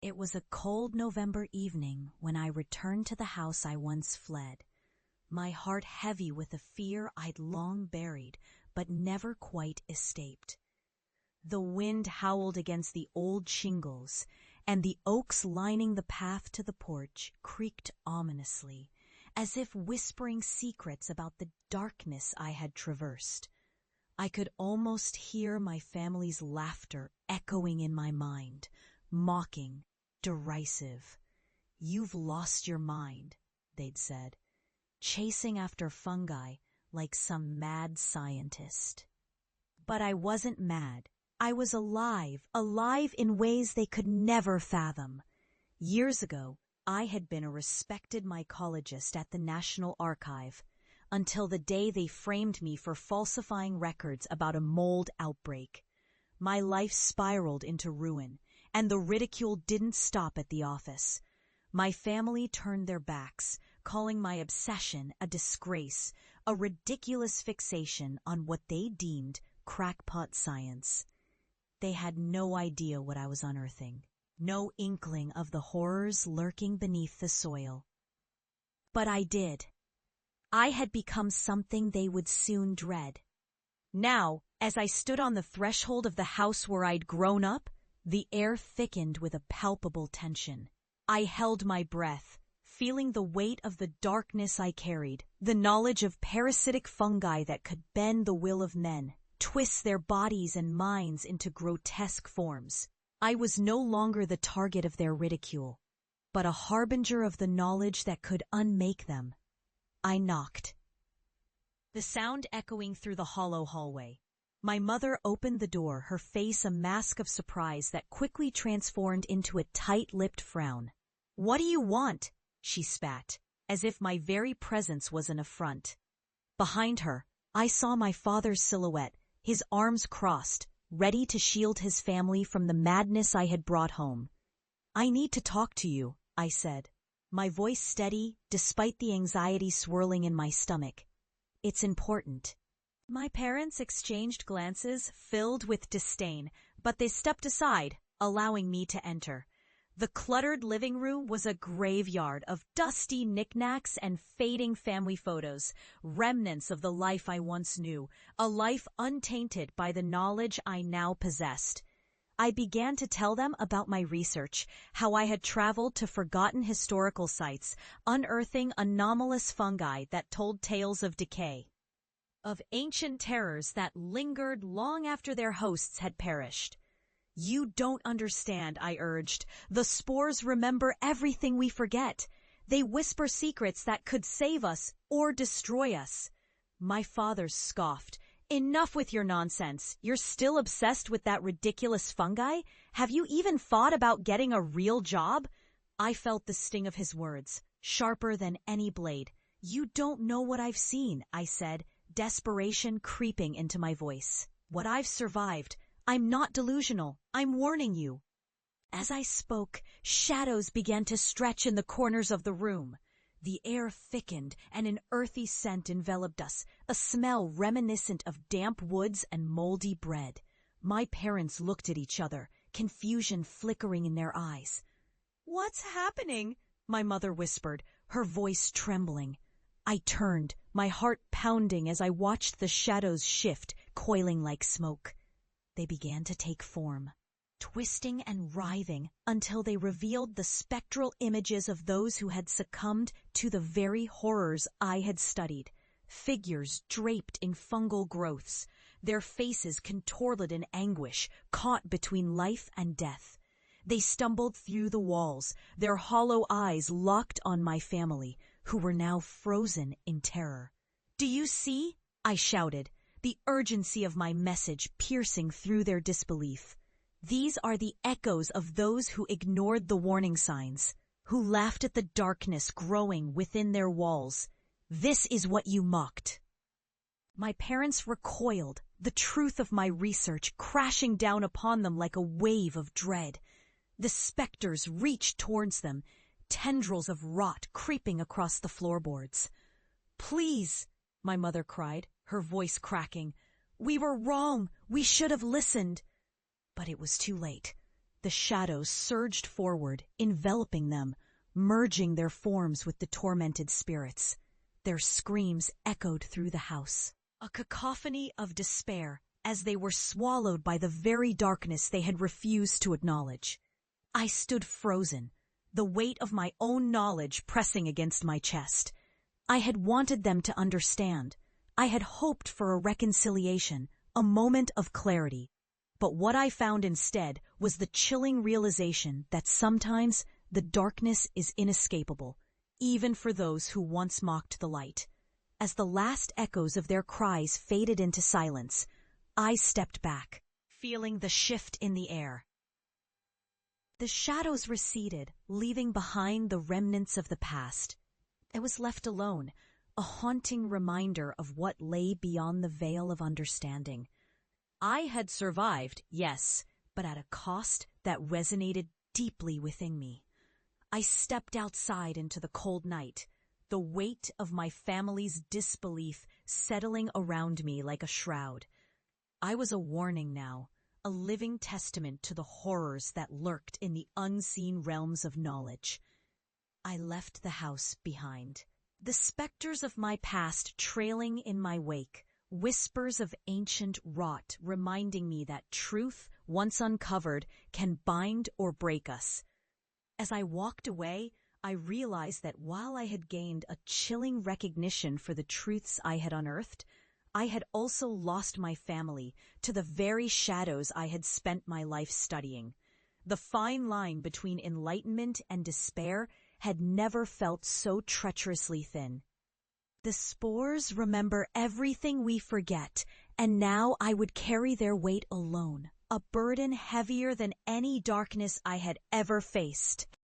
It was a cold November evening when I returned to the house I once fled, my heart heavy with a fear I'd long buried but never quite escaped. The wind howled against the old shingles, and the oaks lining the path to the porch creaked ominously, as if whispering secrets about the darkness I had traversed. I could almost hear my family's laughter echoing in my mind, mocking, derisive. "You've lost your mind," they'd said, chasing after fungi like some mad scientist. But I wasn't mad. I was alive in ways they could never fathom. Years ago, I had been a respected mycologist at the National Archive, until the day they framed me for falsifying records about a mold outbreak. My life spiraled into ruin, and the ridicule didn't stop at the office. My family turned their backs, calling my obsession a disgrace, a ridiculous fixation on what they deemed crackpot science. They had no idea what I was unearthing, no inkling of the horrors lurking beneath the soil. But I did. I had become something they would soon dread. Now, as I stood on the threshold of the house where I'd grown up, the air thickened with a palpable tension. I held my breath, feeling the weight of the darkness I carried, the knowledge of parasitic fungi that could bend the will of men, twist their bodies and minds into grotesque forms. I was no longer the target of their ridicule, but a harbinger of the knowledge that could unmake them. I knocked, the sound echoing through the hollow hallway. My mother opened the door, her face a mask of surprise that quickly transformed into a tight-lipped frown. "What do you want?" she spat, as if my very presence was an affront. Behind her, I saw my father's silhouette, his arms crossed, ready to shield his family from the madness I had brought home. "I need to talk to you," I said, my voice steady despite the anxiety swirling in my stomach. "It's important." My parents exchanged glances filled with disdain, but they stepped aside, allowing me to enter. The cluttered living room was a graveyard of dusty knickknacks and fading family photos, remnants of the life I once knew, a life untainted by the knowledge I now possessed. I began to tell them about my research, how I had traveled to forgotten historical sites, unearthing anomalous fungi that told tales of decay, of ancient terrors that lingered long after their hosts had perished. "You don't understand," I urged. "The spores remember everything we forget. They whisper secrets that could save us or destroy us." My father scoffed. "Enough with your nonsense. You're still obsessed with that ridiculous fungi? Have you even thought about getting a real job?" I felt the sting of his words, sharper than any blade. "You don't know what I've seen," I said, desperation creeping into my voice. "What I've survived. I'm not delusional. I'm warning you." As I spoke, shadows began to stretch in the corners of the room. The air thickened and an earthy scent enveloped us, a smell reminiscent of damp woods and moldy bread. My parents looked at each other, confusion flickering in their eyes. "What's happening?" my mother whispered, her voice trembling. I turned, my heart pounding as I watched the shadows shift, coiling like smoke. They began to take form, twisting and writhing until they revealed the spectral images of those who had succumbed to the very horrors I had studied. Figures draped in fungal growths, their faces contorted in anguish, caught between life and death. They stumbled through the walls, their hollow eyes locked on my family, who were now frozen in terror. "Do you see?" I shouted, the urgency of my message piercing through their disbelief. "These are the echoes of those who ignored the warning signs, who laughed at the darkness growing within their walls. This is what you mocked." My parents recoiled, the truth of my research crashing down upon them like a wave of dread. The specters reached towards them, tendrils of rot creeping across the floorboards. "Please," my mother cried, her voice cracking. "We were wrong. We should have listened." But it was too late. The shadows surged forward, enveloping them, merging their forms with the tormented spirits. Their screams echoed through the house, a cacophony of despair as they were swallowed by the very darkness they had refused to acknowledge. I stood frozen, the weight of my own knowledge pressing against my chest. I had wanted them to understand. I had hoped for a reconciliation, a moment of clarity. But what I found instead was the chilling realization that sometimes the darkness is inescapable, even for those who once mocked the light. As the last echoes of their cries faded into silence, I stepped back, feeling the shift in the air. The shadows receded, leaving behind the remnants of the past. I was left alone, a haunting reminder of what lay beyond the veil of understanding. I had survived, yes, but at a cost that resonated deeply within me. I stepped outside into the cold night, the weight of my family's disbelief settling around me like a shroud. I was a warning now, a living testament to the horrors that lurked in the unseen realms of knowledge. I left the house behind, the specters of my past trailing in my wake, whispers of ancient rot reminding me that truth, once uncovered, can bind or break us. As I walked away, I realized that while I had gained a chilling recognition for the truths I had unearthed, I had also lost my family to the very shadows I had spent my life studying. The fine line between enlightenment and despair had never felt so treacherously thin. The spores remember everything we forget, and now I would carry their weight alone, a burden heavier than any darkness I had ever faced.